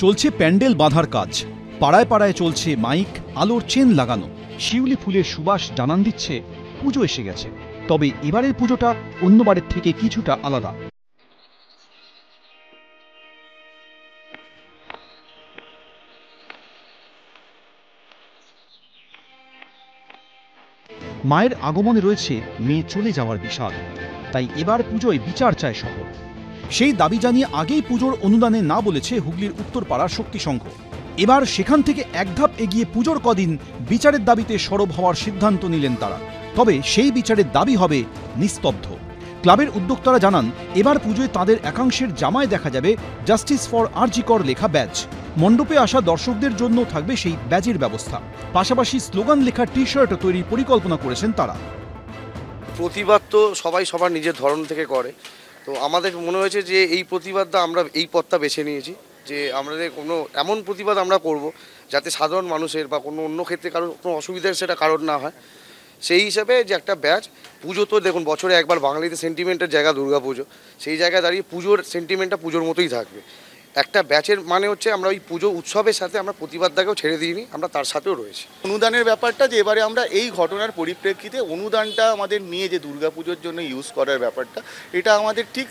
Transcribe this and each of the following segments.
চলছে প্যান্ডেল বাঁধার কাজ। পাড়ায় পাড়ায় চলছে মাইক, আলোর চেন লাগানো। শিউলি ফুলের সুবাস জানান দিচ্ছে পুজো এসে গেছে। তবে এবারের পুজোটা অন্যবারের থেকে কিছুটা আলাদা। মায়ের আগমনে রয়েছে মেয়ে চলে যাওয়ার বিষাদ। তাই এবার পুজোয় বিচার চায় শহর। সেই দাবি জানিয়ে আগেই পুজোর অনুদানে না বলেছে হুগলির উত্তরপাড়া শক্তি সংঘ। এবার সেখান থেকে এক ধাপ এগিয়ে পুজোর কদিন বিচারের দাবিতে সরব হওয়ার সিদ্ধান্ত নিলেন তারা। তবে সেই বিচারের দাবি হবে নিস্তব্ধ। ক্লাবের উদ্যোক্তারা জানান, এবার পুজোয় তাদের একাংশের জামায় দেখা যাবে জাস্টিস ফর আরজি কর লেখা ব্যাজ। মণ্ডপে আসা দর্শকদের জন্য থাকবে সেই ব্যাজের ব্যবস্থা। পাশাপাশি স্লোগান লেখা টি শার্টও তৈরির পরিকল্পনা করেছেন তারা। প্রতিবাদ তো সবাই সবার নিজের ধরন থেকে করে, তো আমাদের মনে হয়েছে যে এই প্রতিবাদটা আমরা এই পথটা বেছে নিয়েছি যে আমাদের কোনো এমন প্রতিবাদ আমরা করব যাতে সাধারণ মানুষের বা কোনো অন্য ক্ষেত্রে কারোর কোনো অসুবিধার সেটা কারণ না হয়। সেই হিসাবে যে একটা ব্যাচ, পুজো তো দেখুন বছরে একবার বাঙালিতে সেন্টিমেন্টের জায়গা দুর্গা পুজো, সেই জায়গায় দাঁড়িয়ে পুজোর সেন্টিমেন্টটা পুজোর মতোই থাকবে। একটা ব্যাচের মানে হচ্ছে আমরা ওই পুজো উৎসবের সাথে আমরা প্রতিবাদটাকেও ছেড়ে দিইনি, আমরা তার সাথেও রয়েছি। অনুদানের ব্যাপারটা যে এবারে আমরা এই ঘটনার পরিপ্রেক্ষিতে অনুদানটা আমাদের নিয়ে যে দুর্গাপুজোর জন্য ইউজ করার ব্যাপারটা, এটা আমাদের ঠিক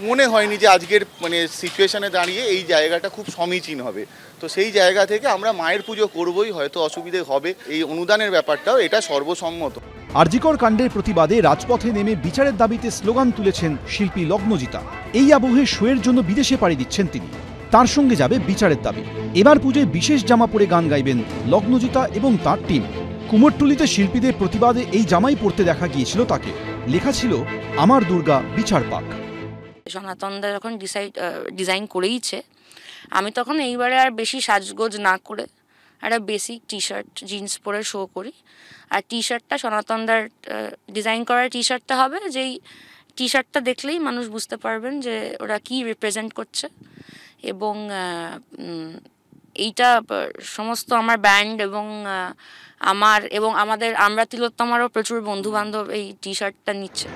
মনে হয়নি যে আজকের মানে সিচুয়েশনে দাঁড়িয়ে এই জায়গাটা খুব সমীচীন হবে। তো সেই জায়গা থেকে আমরা মায়ের পুজো করবই, হয়তো অসুবিধে হবে, এই অনুদানের ব্যাপারটাও এটা সর্বসম্মত। আরজিকর কাণ্ডের প্রতিবাদে রাজপথে নেমে বিচারের দাবিতে স্লোগান তুলেছেন শিল্পী লগ্নজিতা। এই আবহে শোয়ের জন্য বিদেশে পাড়ি দিচ্ছেন তিনি। তার সঙ্গে যাবে বিচারের দাবি। এবার পুজোয় বিশেষ জামা পরে গান গাইবেন লগ্নজিতা এবং তার টিম। কুমোরটুলিতে শিল্পীদের প্রতিবাদে এই জামাই পরতে দেখা গিয়েছিল তাকে। লেখা ছিল, আমার দুর্গা বিচার পাক। সনাতনদা যখন ডিজাইন করেইছে, আমি তখন এইবারে আর বেশি সাজগোজ না করে একটা বেসিক টি শার্ট জিন্স পরে শো করি। আর টি শার্টটা সনাতনদার ডিজাইন করা টি শার্টটা হবে, যেই টি শার্টটা দেখলেই মানুষ বুঝতে পারবেন যে ওরা কি রিপ্রেজেন্ট করছে। এবং এইটা সমস্ত আমার ব্যান্ড এবং আমরা তিলোত্তমারও প্রচুর বন্ধু বান্ধব এই টি শার্টটা নিচ্ছে।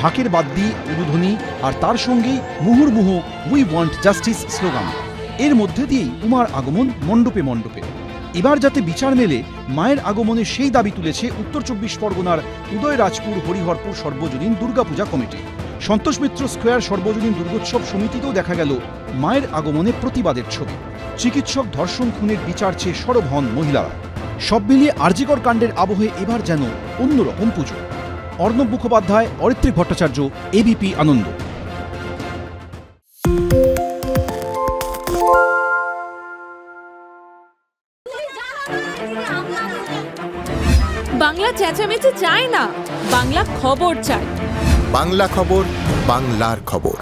ঢাকের বাদ্যি, উলুধ্বনি আর তার সঙ্গেই মুহুর্মুহু উই ওয়ান্ট জাস্টিস স্লোগান। এর মধ্যে দিয়েই উমার আগমন মণ্ডপে মণ্ডপে। এবার যাতে বিচার মেলে, মায়ের আগমনে সেই দাবি তুলেছে উত্তর 24 পরগনার উদয়রাজপুর হরিহরপুর সর্বজনীন দুর্গাপূজা কমিটি। সন্তোষ মিত্র স্কোয়ার সর্বজনীন দুর্গোৎসব সমিতিতেও দেখা গেল মায়ের আগমনে প্রতিবাদের ছবি। চিকিৎসক ধর্ষণ খুনের বিচার চেয়ে সরব হন মহিলারা। সব মিলিয়ে আরজিকর কাণ্ডের আবহে এবার যেন অন্যরকম পুজো। অর্ণব মুখোপাধ্যায়, অরিত্রিক ভট্টাচার্য, এবিপি আনন্দ। বাংলা চেঁচামেচি চায় না, বাংলা খবর চায়। বাংলা খবর, বাংলার খবর।